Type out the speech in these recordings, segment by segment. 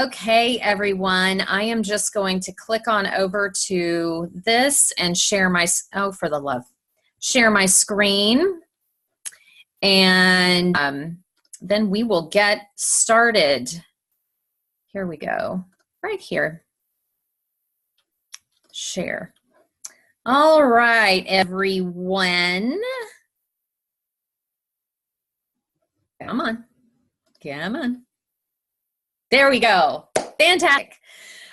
Okay, everyone, I am just going to click on over to this and share my, oh, for the love, share my screen, and then we will get started. Here we go, right here. Share. All right, everyone. Come on. Come on. There we go. Fantastic.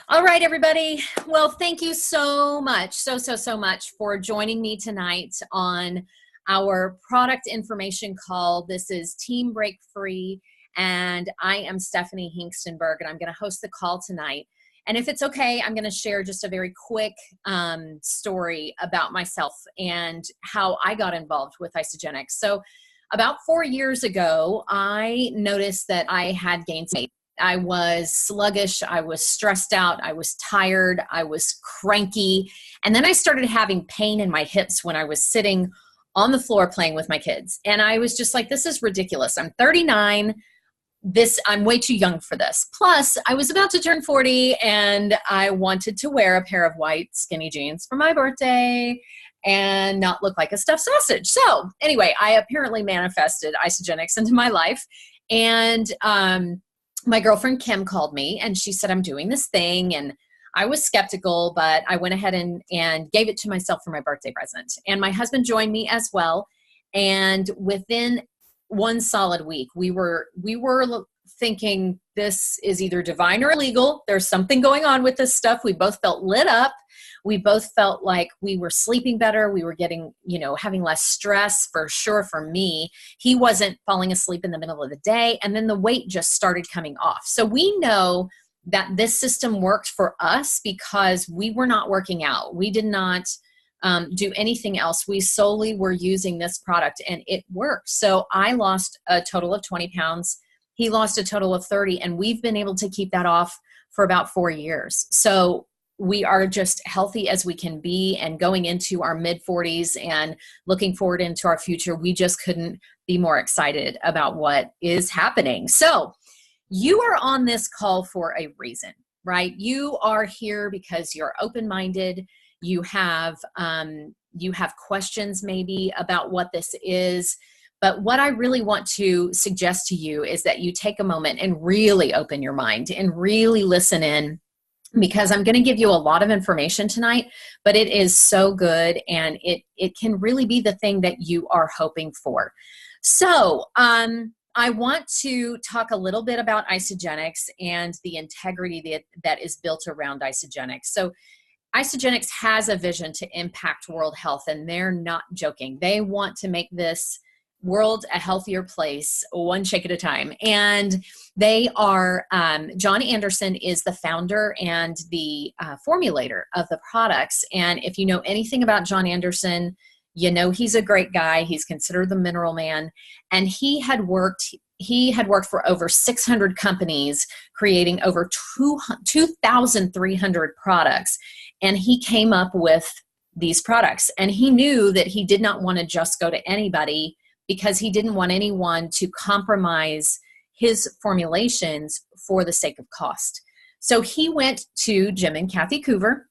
All right, everybody. Well, thank you so much, so much for joining me tonight on our product information call. This is Team Break Free, and I am Stephanie Hinkstenberg, and I'm going to host the call tonight. And if it's okay, I'm going to share just a very quick story about myself and how I got involved with isagenix. So about 4 years ago, I noticed that I had gained weight. I was sluggish, I was stressed out, I was tired, I was cranky, and then I started having pain in my hips when I was sitting on the floor playing with my kids. And I was just like, this is ridiculous. I'm 39, I'm way too young for this. Plus, I was about to turn 40 and I wanted to wear a pair of white skinny jeans for my birthday and not look like a stuffed sausage. So anyway, I apparently manifested isagenix into my life. And my girlfriend Kim called me and she said, I'm doing this thing. And I was skeptical, but I went ahead and gave it to myself for my birthday present. And my husband joined me as well. And within one solid week, we were thinking this is either divine or illegal. There's something going on with this stuff. We both felt lit up. We both felt like we were sleeping better. We were getting, having less stress for sure for me. He wasn't falling asleep in the middle of the day. And then the weight just started coming off. So we know that this system worked for us because we were not working out. We did not do anything else. We solely were using this product and it worked. So I lost a total of 20 pounds. He lost a total of 30, and we've been able to keep that off for about 4 years. So we are just healthy as we can be, and going into our mid 40s and looking forward into our future, we just couldn't be more excited about what is happening. So you are on this call for a reason, right? You are here because you're open-minded. You have questions maybe about what this is. But what I really want to suggest to you is that you take a moment and really open your mind and really listen in, because I'm going to give you a lot of information tonight, but it is so good and it can really be the thing that you are hoping for. So I want to talk a little bit about isagenix and the integrity that is built around isagenix. So isagenix has a vision to impact world health, and they're not joking. They want to make this world a healthier place, one shake at a time. And they are, John Anderson is the founder and the formulator of the products. And if you know anything about John Anderson, you know he's a great guy. He's considered the mineral man. And he had worked for over 600 companies, creating over 2,300 products. And he came up with these products. And he knew that he did not want to just go to anybody, because he didn't want anyone to compromise his formulations for the sake of cost. So he went to Jim and Kathy Coover,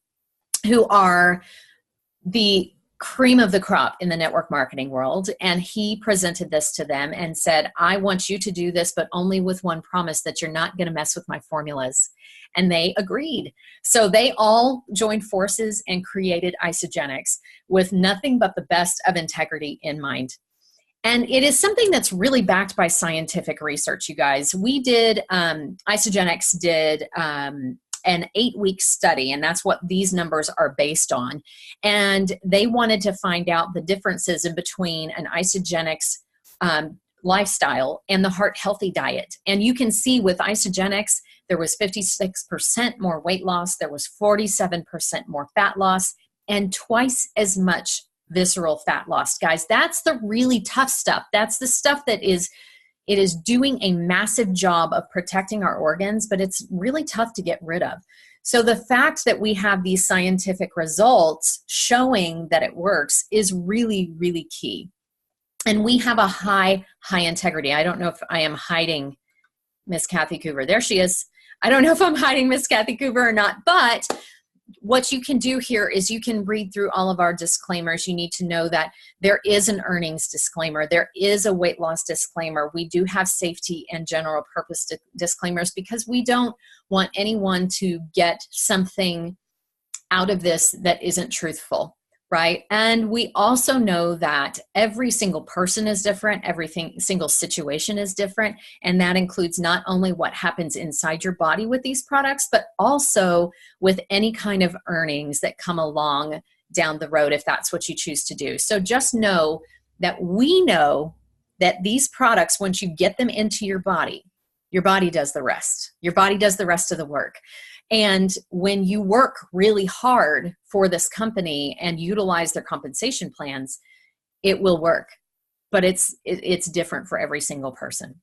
who are the cream of the crop in the network marketing world, and he presented this to them and said, I want you to do this, but only with one promise, that you're not going to mess with my formulas. And they agreed. So they all joined forces and created isagenix with nothing but the best of integrity in mind. And it is something that's really backed by scientific research, you guys. We did, isagenix did an 8-week study, and that's what these numbers are based on. And they wanted to find out the differences in between an isagenix lifestyle and the heart healthy diet. And you can see with isagenix, there was 56% more weight loss, there was 47% more fat loss, and twice as much visceral fat loss. Guys, that's the really tough stuff. That's the stuff that it is doing a massive job of protecting our organs, but it's really tough to get rid of. So the fact that we have these scientific results showing that it works is really, really key. And we have a high integrity. I don't know if I am hiding Miss Kathy Coover. There she is. I don't know if I'm hiding Miss Kathy Coover or not, but what you can do here is you can read through all of our disclaimers. You need to know that there is an earnings disclaimer. There is a weight loss disclaimer. We do have safety and general purpose disclaimers because we don't want anyone to get something out of this that isn't truthful, right? And we also know that every single person is different. Single situation is different. And that includes not only what happens inside your body with these products, but also with any kind of earnings that come along down the road if that's what you choose to do. So just know that we know that these products, once you get them into your body does the rest. Your body does the rest of the work. And when you work really hard for this company and utilize their compensation plans, it will work, but it's different for every single person.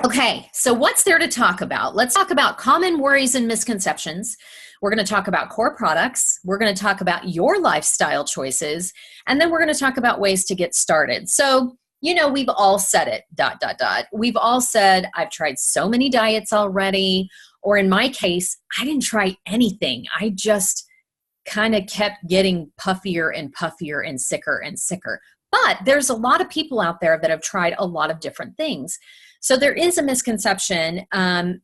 Okay, so what's there to talk about? Let's talk about common worries and misconceptions. We're going to talk about core products. We're going to talk about your lifestyle choices, and then we're going to talk about ways to get started. So, we've all said it, ... We've all said, I've tried so many diets already. Or in my case, I didn't try anything. I just kind of kept getting puffier and puffier and sicker and sicker. But there's a lot of people out there that have tried a lot of different things. So there is a misconception,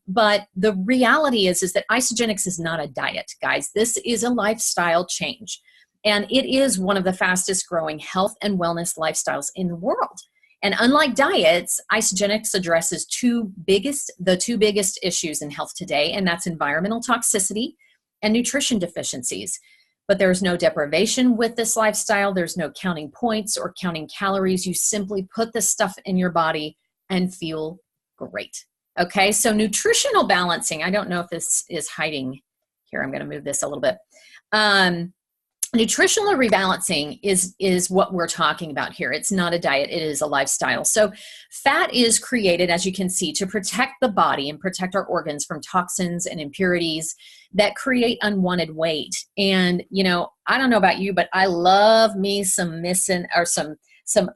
but the reality is that isagenix is not a diet, guys. This is a lifestyle change. And it is one of the fastest growing health and wellness lifestyles in the world. And unlike diets, isagenix addresses the two biggest issues in health today, and that's environmental toxicity and nutrition deficiencies. But there's no deprivation with this lifestyle. There's no counting points or counting calories. You simply put this stuff in your body and feel great. Okay, so nutritional balancing. I don't know if this is hiding here. I'm going to move this a little bit. Nutritional rebalancing is what we're talking about here. It's not a diet, it is a lifestyle. So fat is created, as you can see, to protect the body and protect our organs from toxins and impurities that create unwanted weight. And, I don't know about you, but I love me some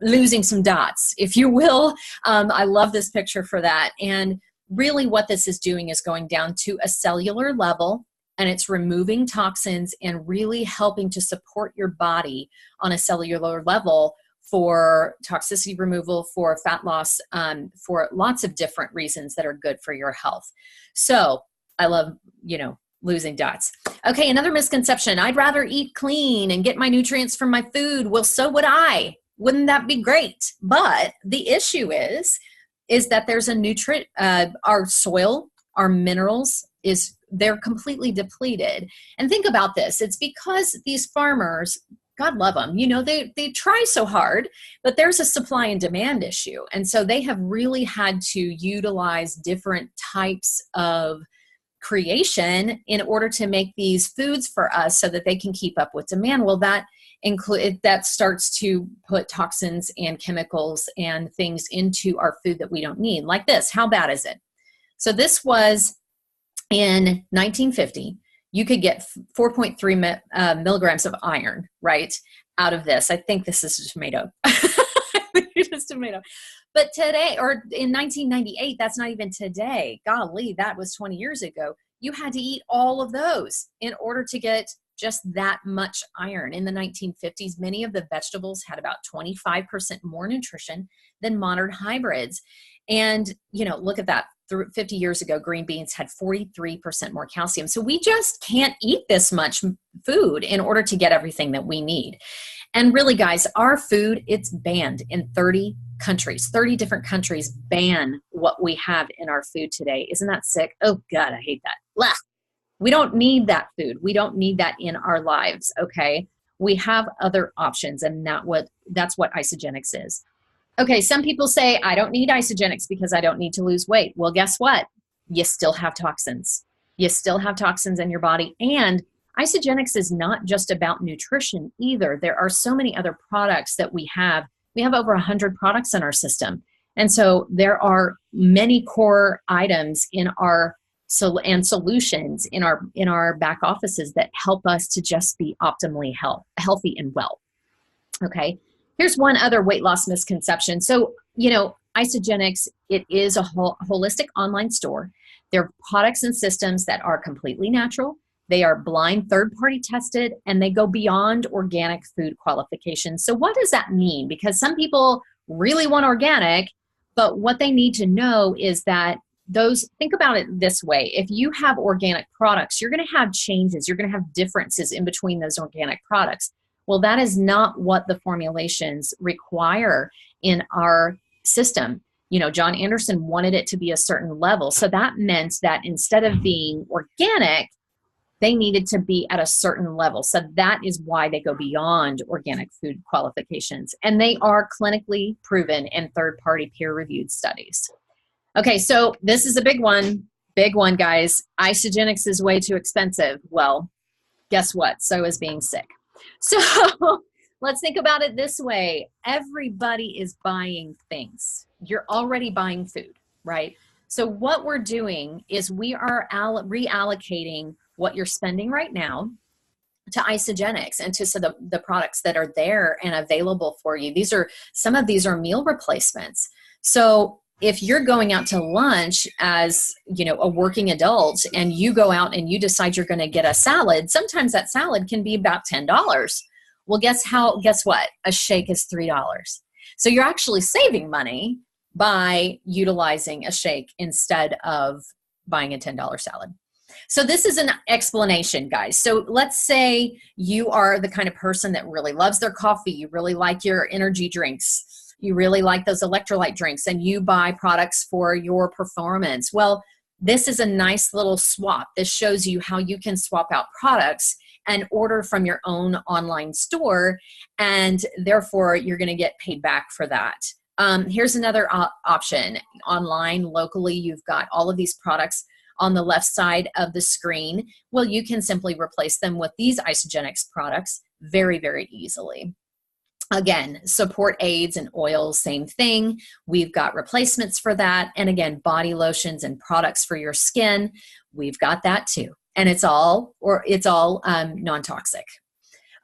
losing some dots, if you will. I love this picture for that. And really what this is doing is going down to a cellular level, and it's removing toxins and really helping to support your body on a cellular level for toxicity removal, for fat loss, for lots of different reasons that are good for your health. So I love, losing dots. Okay, another misconception. I'd rather eat clean and get my nutrients from my food. Well, so would I. Wouldn't that be great? But the issue is that there's our soil, our minerals, they're completely depleted. And think about this. It's because these farmers, God love them, they try so hard, but there's a supply and demand issue. And so they have really had to utilize different types of creation in order to make these foods for us so that they can keep up with demand. Well, that starts to put toxins and chemicals and things into our food that we don't need. Like this. How bad is it? So this was in 1950, you could get 4.3 milligrams of iron, right, out of this. I think this is a tomato. It's tomato. But today, or in 1998, that's not even today. Golly, that was 20 years ago. You had to eat all of those in order to get just that much iron. In the 1950s, many of the vegetables had about 25% more nutrition than modern hybrids. And, look at that. 50 years ago, green beans had 43% more calcium. So we just can't eat this much food in order to get everything that we need. And really, guys, our food, it's banned in 30 countries. 30 different countries ban what we have in our food today. Isn't that sick? Oh, God, I hate that. Blah. We don't need that food. We don't need that in our lives, okay? We have other options, and that's what isagenix is. Okay, some people say, I don't need isagenix because I don't need to lose weight. Well, guess what? You still have toxins. You still have toxins in your body. And isagenix is not just about nutrition either. There are so many other products that we have. We have over 100 products in our system. And so there are many core items in our solutions in our back offices that help us to just be optimally healthy and well. Okay. Here's one other weight loss misconception. So, Isagenix, it is a holistic online store. They're products and systems that are completely natural. They are blind third-party tested, and they go beyond organic food qualifications. So what does that mean? Because some people really want organic, but what they need to know is that think about it this way. If you have organic products, you're going to have changes. You're going to have differences in between those organic products. Well, that is not what the formulations require in our system. You know, John Anderson wanted it to be a certain level. So that meant that instead of being organic, they needed to be at a certain level. So that is why they go beyond organic food qualifications. And they are clinically proven in third-party peer-reviewed studies. Okay, so this is a big one, guys. Isagenix is way too expensive. Well, guess what? So is being sick. So let's think about it this way. Everybody is buying things. You're already buying food, right? So what we're doing is we are reallocating what you're spending right now to isagenix and to the products that are there and available for you. Some of these are meal replacements. So if you're going out to lunch as, you know, a working adult and you go out and you decide you're going to get a salad, sometimes that salad can be about $10. Well, guess what? A shake is $3. So you're actually saving money by utilizing a shake instead of buying a $10 salad. So this is an explanation, guys. So let's say you are the kind of person that really loves their coffee. You really like your energy drinks. You really like those electrolyte drinks, and you buy products for your performance. Well, this is a nice little swap. This shows you how you can swap out products and order from your own online store, and therefore you're going to get paid back for that. Here's another option. Online, locally, you've got all of these products on the left side of the screen. Well, you can simply replace them with these isagenix products very, very easily. Again, support aids and oils, same thing. We've got replacements for that. And again, body lotions and products for your skin. We've got that too. And it's all non-toxic.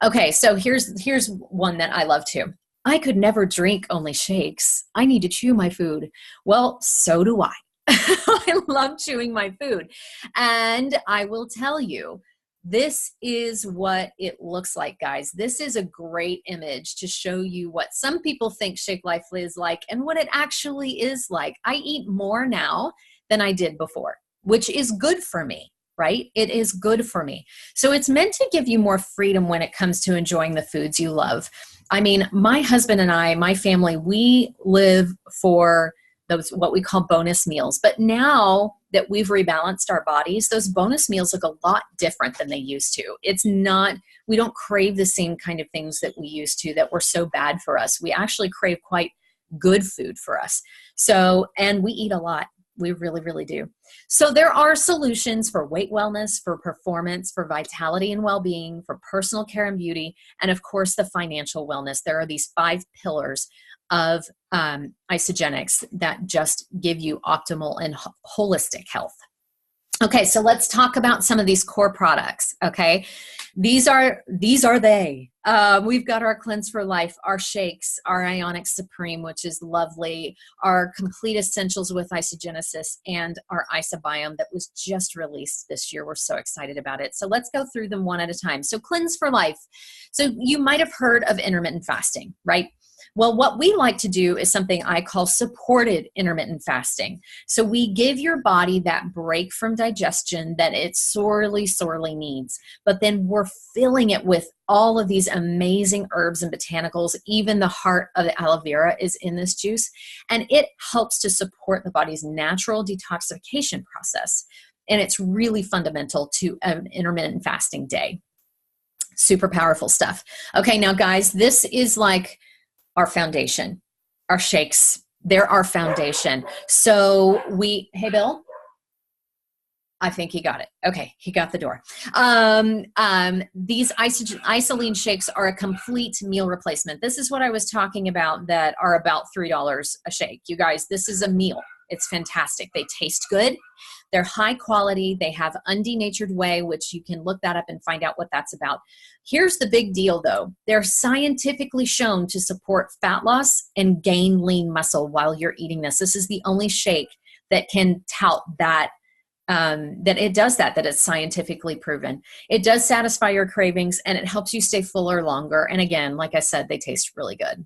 Okay, so here's one that I love too. I could never drink only shakes. I need to chew my food. Well, so do I. I love chewing my food. And I will tell you, this is what it looks like, guys. This is a great image to show you what some people think Shake Life is like and what it actually is like. I eat more now than I did before, which is good for me, right? It is good for me. So it's meant to give you more freedom when it comes to enjoying the foods you love. I mean, my husband and I, my family, we live for those what we call bonus meals. But now that we've rebalanced our bodies, those bonus meals look a lot different than they used to. We don't crave the same kind of things that we used to that were so bad for us. We actually crave quite good food for us. So, and we eat a lot. We really, really do. So there are solutions for weight wellness, for performance, for vitality and well-being, for personal care and beauty, and of course the financial wellness. There are these 5 pillars of isagenix that just give you optimal and holistic health. Okay, so let's talk about some of these core products. Okay, these are they. We've got our Cleanse for Life, our shakes, our Ionic Supreme, which is lovely, our Complete Essentials with Isagenesis, and our Isobiome that was just released this year. We're so excited about it. So let's go through them one at a time. So Cleanse for Life. So you might have heard of intermittent fasting, right? Well, what we like to do is something I call supported intermittent fasting. So we give your body that break from digestion that it sorely, sorely needs. But then we're filling it with all of these amazing herbs and botanicals. Even the heart of the aloe vera is in this juice. And it helps to support the body's natural detoxification process. And it's really fundamental to an intermittent fasting day. Super powerful stuff. Okay, now guys, this is like our foundation, our shakes, they're our foundation. So hey, Bill, I think he got it. Okay, he got the door. These isoline shakes are a complete meal replacement. This is what I was talking about that are about $3 a shake. You guys, this is a meal. It's fantastic. They taste good. They're high quality. They have undenatured whey, which you can look that up and find out what that's about. Here's the big deal though. They're scientifically shown to support fat loss and gain lean muscle while you're eating this. This is the only shake that can tout that that it does that it's scientifically proven. It does satisfy your cravings and it helps you stay fuller longer. And again, like I said, they taste really good.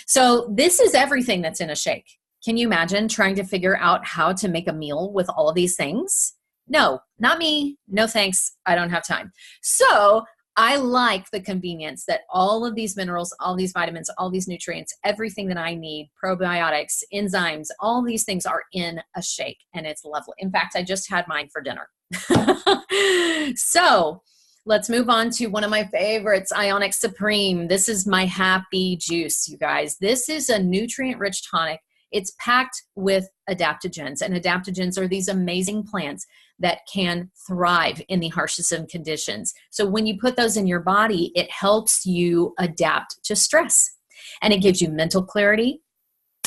So this is everything that's in a shake. Can you imagine trying to figure out how to make a meal with all of these things? No, not me. No thanks. I don't have time. So I like the convenience that all of these minerals, all these vitamins, all these nutrients, everything that I need, probiotics, enzymes, all these things are in a shake, and it's lovely. In fact, I just had mine for dinner. So let's move on to one of my favorites, Ionic Supreme. This is my happy juice, you guys. This is a nutrient-rich tonic. It's packed with adaptogens, and adaptogens are these amazing plants that can thrive in the harshest of conditions. So when you put those in your body, it helps you adapt to stress, and it gives you mental clarity,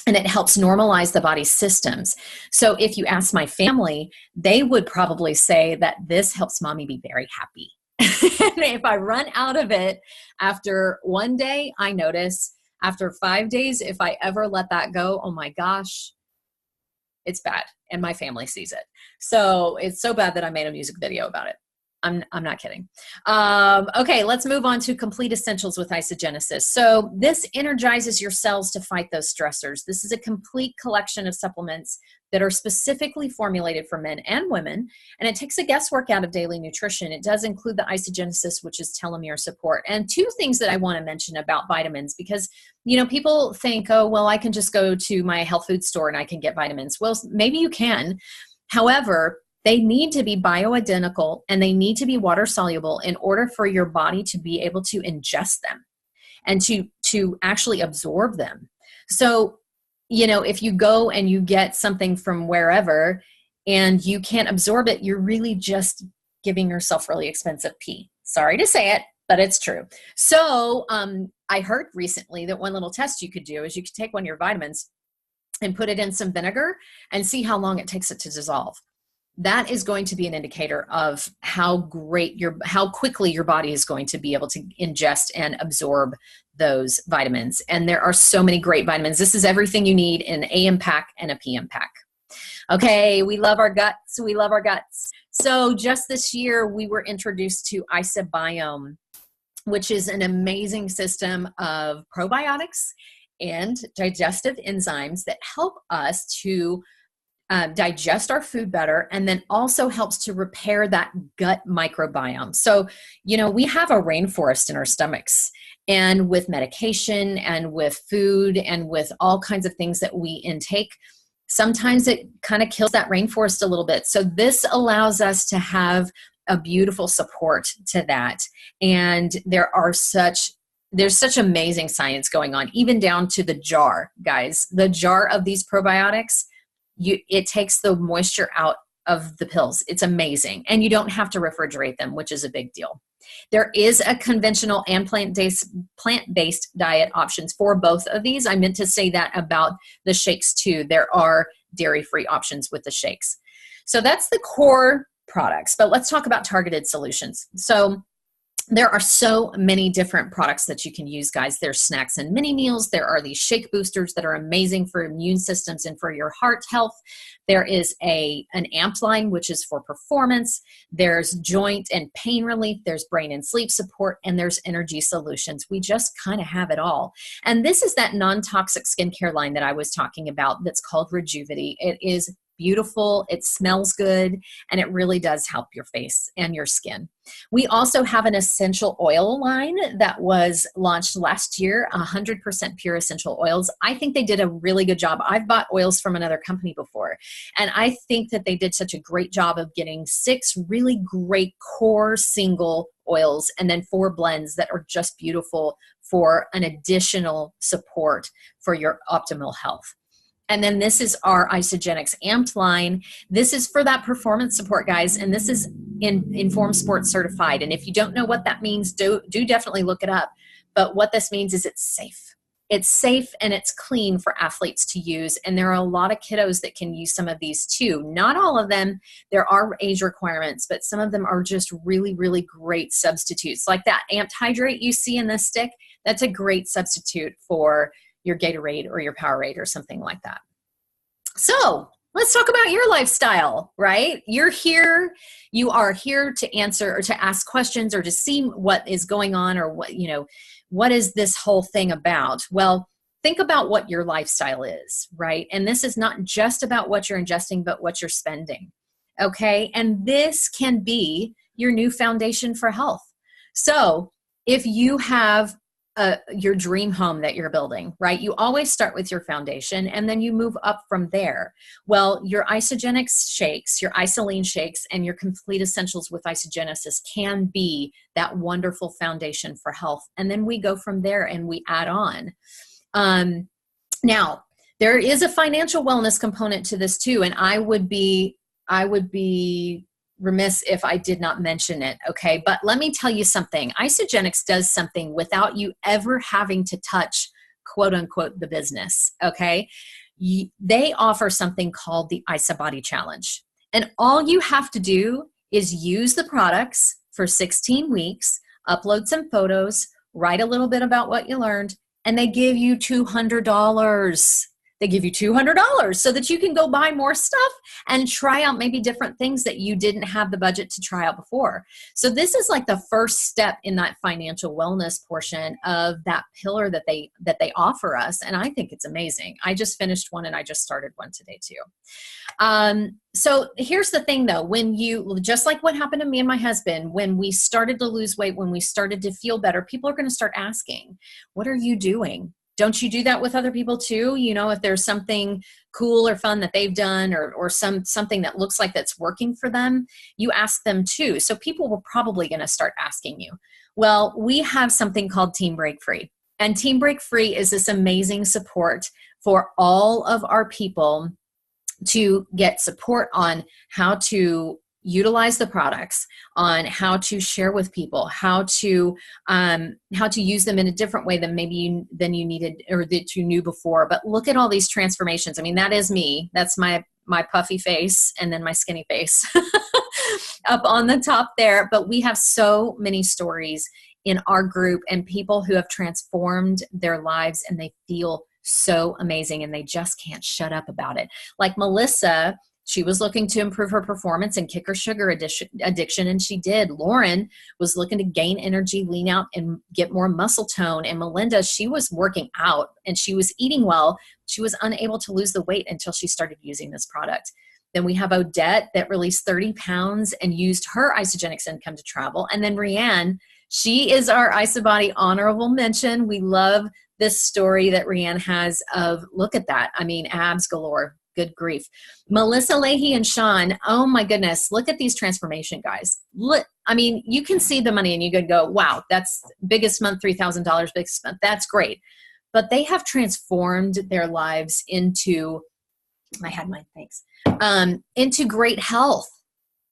and it helps normalize the body's systems. So if you ask my family, they would probably say that this helps mommy be very happy. And if I run out of it after one day, I notice after 5 days, if I ever let that go, oh my gosh, it's bad. And my family sees it. So it's so bad that I made a music video about it. I'm not kidding. Okay, let's move on to complete essentials with isagenesis. So this energizes your cells to fight those stressors. This is a complete collection of supplements that are specifically formulated for men and women, and it takes the guesswork out of daily nutrition. It does include the isagenesis, which is telomere support. And two things that I want to mention about vitamins, because people think, oh, well, I can just go to my health food store and I can get vitamins. Well, maybe you can. However, they need to be bioidentical and they need to be water soluble in order for your body to be able to ingest them and to actually absorb them. So, if you go and you get something from wherever and you can't absorb it, you're really just giving yourself really expensive pee. Sorry to say it, but it's true. So I heard recently that one little test you could do is you could take one of your vitamins and put it in some vinegar and see how long it takes it to dissolve. That is going to be an indicator of how quickly your body is going to be able to ingest and absorb those vitamins. And there are so many great vitamins. This is everything you need in an AM pack and a PM pack. Okay, we love our guts. We love our guts. So just this year, we were introduced to IsaBiome, which is an amazing system of probiotics and digestive enzymes that help us to digest our food better, and then also helps to repair that gut microbiome. So, we have a rainforest in our stomachs, and with medication and with food and with all kinds of things that we intake, sometimes it kind of kills that rainforest a little bit. So this allows us to have a beautiful support to that. And there's such amazing science going on, even down to the jar, guys. The jar of these probiotics, it takes the moisture out of the pills. It's amazing. And you don't have to refrigerate them, which is a big deal. There is a conventional and plant-based diet options for both of these. I meant to say that about the shakes too. There are dairy-free options with the shakes. So that's the core products, but let's talk about targeted solutions. So there are so many different products that you can use, guys. There's snacks and mini meals. There are these shake boosters that are amazing for immune systems and for your heart health. There is an amp line, which is for performance. There's joint and pain relief. There's brain and sleep support, and there's energy solutions. We just kind of have it all. And this is that non-toxic skincare line that I was talking about that's called Rejuvity. It is beautiful, it smells good, and it really does help your face and your skin. We also have an essential oil line that was launched last year, 100% pure essential oils. I think they did a really good job. I've bought oils from another company before, and I think that they did such a great job of getting 6 really great core single oils and then 4 blends that are just beautiful for an additional support for your optimal health. And then this is our isagenix amped line. This is for that performance support, guys. And this is Informed Sports certified. And if you don't know what that means, do definitely look it up. But what this means is it's safe. It's safe and it's clean for athletes to use. And there are a lot of kiddos that can use some of these too. Not all of them. There are age requirements, but some of them are just really, really great substitutes. Like that Amped Hydrate you see in this stick, that's a great substitute for your Gatorade or your Powerade or something like that. So let's talk about your lifestyle, right? You are here to answer or to ask questions or to see what is going on or what is this whole thing about? Well, think about what your lifestyle is, right? And this is not just about what you're ingesting, but what you're spending, okay? And this can be your new foundation for health. So if you have your dream home that you're building, right? You always start with your foundation and then you move up from there. Well, your isagenix shakes, your isoline shakes, and your complete essentials with isagenesis can be that wonderful foundation for health. And then we go from there and we add on. Now, there is a financial wellness component to this too, and I would be remiss if I did not mention it, okay? But let me tell you something. Isagenix does something without you ever having to touch, quote unquote, the business, okay? They offer something called the Isa Body Challenge. And all you have to do is use the products for 16 weeks, upload some photos, write a little bit about what you learned, and they give you $200. They give you $200 so that you can go buy more stuff and try out maybe different things that you didn't have the budget to try out before. So this is like the first step in that financial wellness portion of that pillar that they offer us. And I think it's amazing. I just finished one and I just started one today too. So here's the thing though, just like what happened to me and my husband, when we started to lose weight, when we started to feel better, people are going to start asking, what are you doing? Don't you do that with other people too? You know, if there's something cool or fun that they've done or something that looks like that's working for them, you ask them too. So people were probably going to start asking you. Well, we have something called Team Break Free. And Team Break Free is this amazing support for all of our people to get support on how to utilize the products, on how to share with people, how to use them in a different way than you needed or that you knew before. But look at all these transformations. I mean, that is me. That's my puffy face and then my skinny face up on the top there. But we have so many stories in our group and people who have transformed their lives and they feel so amazing and they just can't shut up about it. Like Melissa, she was looking to improve her performance and kick her sugar addiction, and she did. Lauren was looking to gain energy, lean out, and get more muscle tone. And Melinda, she was working out and she was eating well. She was unable to lose the weight until she started using this product. Then we have Odette that released 30 pounds and used her isagenix income to travel. And then Rianne, she is our IsaBody honorable mention. We love this story that Rianne has of, look at that. I mean, abs galore. Good grief. Melissa Leahy and Sean, oh my goodness, look at these transformation guys. Look, I mean, you can see the money and you could go, wow, that's biggest month, $3,000, biggest month. That's great. But they have transformed their lives into, I had mine, thanks, into great health.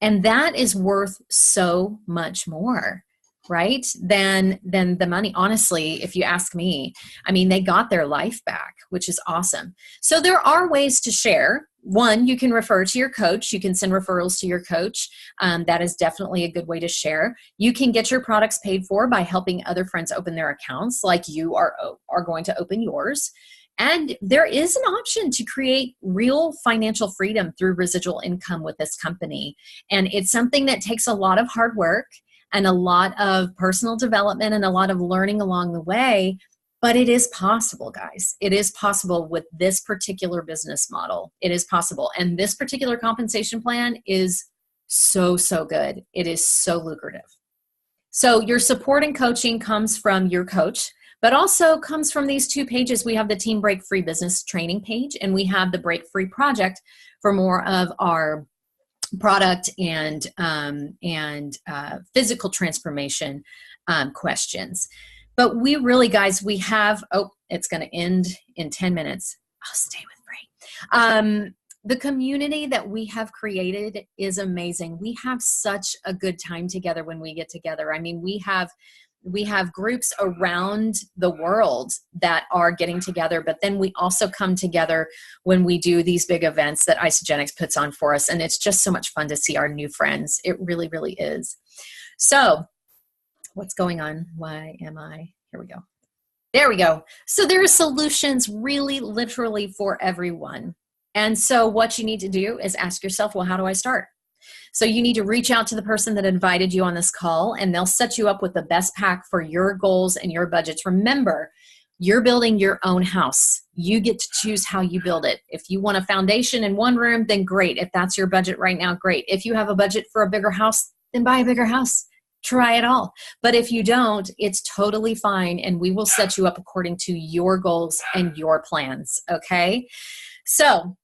And that is worth so much more, right? Than the money. Honestly, if you ask me, I mean, they got their life back, which is awesome. So there are ways to share. One, you can refer to your coach. You can send referrals to your coach. That is definitely a good way to share. You can get your products paid for by helping other friends open their accounts like you are going to open yours. And there is an option to create real financial freedom through residual income with this company. And it's something that takes a lot of hard work and a lot of personal development and a lot of learning along the way. But it is possible, guys. It is possible with this particular business model. It is possible. And this particular compensation plan is so, so good. It is so lucrative. So your support and coaching comes from your coach, but also comes from these two pages. We have the Team Break Free business training page, and we have the Break Free project for more of our product and physical transformation questions. But we really, guys, we have, it's going to end in 10 minutes. I'll stay with Bray. The community that we have created is amazing. We have such a good time together when we get together. I mean, we have We have groups around the world that are getting together, but then we also come together when we do these big events that Isagenix puts on for us. And it's just so much fun to see our new friends. It really, really is. So what's going on? Why am I? Here we go. There we go. So there are solutions really literally for everyone. And so what you need to do is ask yourself, well, how do I start? So you need to reach out to the person that invited you on this call, and they'll set you up with the best pack for your goals and your budgets. Remember, you're building your own house. You get to choose how you build it. If you want a foundation in one room, then great. If that's your budget right now, great. If you have a budget for a bigger house, then buy a bigger house. Try it all. But if you don't, it's totally fine, and we will set you up according to your goals and your plans, okay? So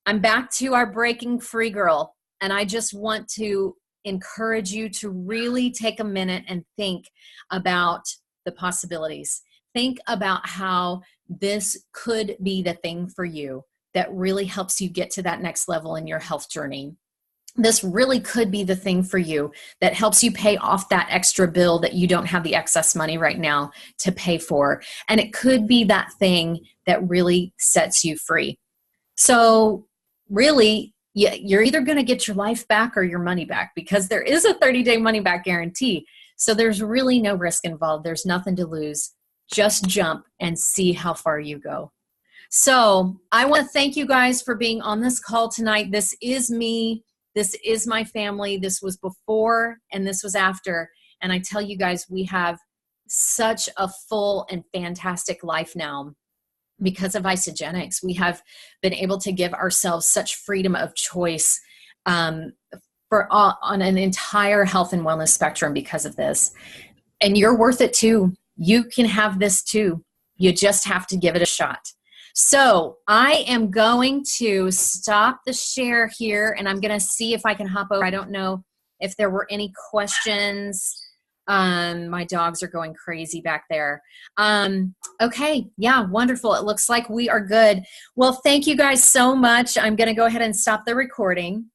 I'm back to our Breaking Free girl. And I just want to encourage you to really take a minute and think about the possibilities. Think about how this could be the thing for you that really helps you get to that next level in your health journey. This really could be the thing for you that helps you pay off that extra bill that you don't have the excess money right now to pay for. And it could be that thing that really sets you free. So really, you're either going to get your life back or your money back, because there is a 30-day money back guarantee. So there's really no risk involved. There's nothing to lose. Just jump and see how far you go. So I want to thank you guys for being on this call tonight. This is me. This is my family. This was before and this was after. And I tell you guys, we have such a full and fantastic life now. Because of isagenix, we have been able to give ourselves such freedom of choice on an entire health and wellness spectrum because of this. And you're worth it too. You can have this too. You just have to give it a shot. So I am going to stop the share here, and I'm going to see if I can hop over. I don't know if there were any questions. My dogs are going crazy back there. Okay. Yeah. Wonderful. It looks like we are good. Well, thank you guys so much. I'm going to go ahead and stop the recording.